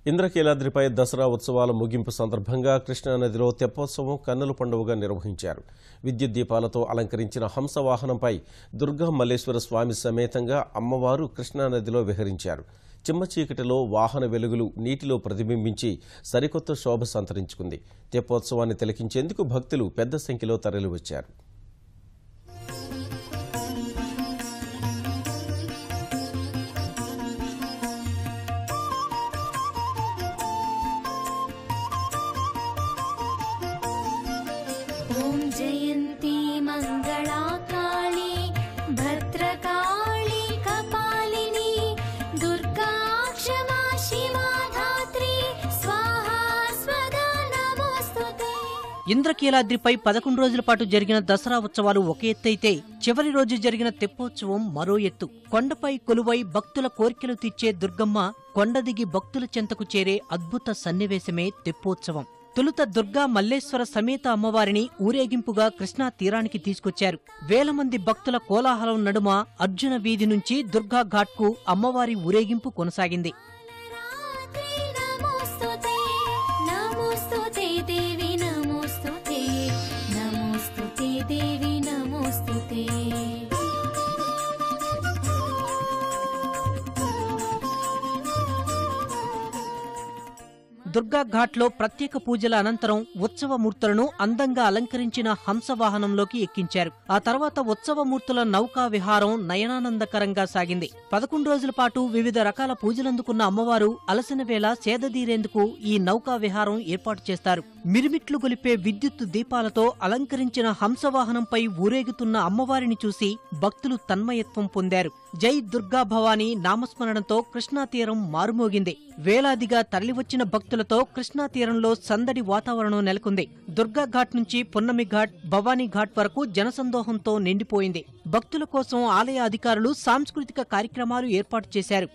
ఇంద్రకీలాద్రిపై దసరా ఉత్సవాల ముగింపు సందర్భంగా కృష్ణానదిలో తెప్పోత్సవం కన్నుల పండువగా నిర్వహించారు. విద్యుత్ దీపాలతో అలంకరించిన హంసవాహనంపై దుర్గా మల్లేశ్వర స్వామి సమేతంగా అమ్మవారు కృష్ణానదిలో విహరించారు. చిమ్మ చీకటిలో వాహన వెలుగులు నీటిలో ప్రతిబింబించి సరికొత్త శోభ సంతరించుకుంది. తెప్పోత్సవాన్ని తిలకించేందుకు భక్తులు పెద్ద సంఖ్యలో తరలివచ్చారు. जयन्ती मंगला काली भद्रकाली कपालिनी दुर्गा क्षमा शिवा धात्री स्वाहा स्वदा नमोस्तुते। ఇంద్రకీలాద్రిపై 11 రోజుల పాటు జరిగిన దసరా ఉత్సవాలు ఒక ఎత్తైతే చివరి రోజు జరిగిన తెప్పోత్సవం మరో ఎత్తు. కొండపై కొలువై భక్తుల కోర్కెలు తీర్చే దుర్గమ్మ కొండ దిగి భక్తుల చెంతకు చేరే అద్భుత సన్నివేశమే తెప్పోత్సవం. తొలుత దుర్గా మల్లేశ్వర సమేత అమ్మవారిని ఊరేగింపుగా కృష్ణా తీరానికి తీసుకొచ్చారు. వేల మంది భక్తుల కోలాహలం నడుమ అర్జున వీధి నుంచి దుర్గా ఘాట్కు అమ్మవారి ఊరేగింపు కొనసాగింది. దుర్గా ఘాట్లో ప్రత్యేక పూజల అనంతరం ఉత్సవమూర్తులను అందంగా అలంకరించిన హంసవాహనంలోకి ఎక్కించారు. ఆ తర్వాత ఉత్సవమూర్తుల నౌకా విహారం నయనానందకరంగా సాగింది. 11 రోజుల పాటు వివిధ రకాల పూజలందుకున్న అమ్మవారు అలసిన వేళ సేదదీరేందుకు ఈ నౌకా విహారం ఏర్పాటు చేస్తారు. మిరుమిట్లు గొలిపే విద్యుత్తు దీపాలతో అలంకరించిన హంసవాహనంపై ఊరేగుతున్న అమ్మవారిని చూసి భక్తులు తన్మయత్వం పొందారు. జై దుర్గా భవానీ నామస్మరణంతో కృష్ణా తీరం మారుమోగింది. వేలాదిగా తరలివచ్చిన భక్తులతో కృష్ణా తీరంలో సందడి వాతావరణం నెలకొంది. దుర్గా ఘాట్ నుంచి పున్నమి ఘాట్, భవానీ ఘాట్ వరకు జనసందోహంతో నిండిపోయింది. భక్తుల కోసం ఆలయ అధికారులు సాంస్కృతిక కార్యక్రమాలు ఏర్పాటు చేశారు.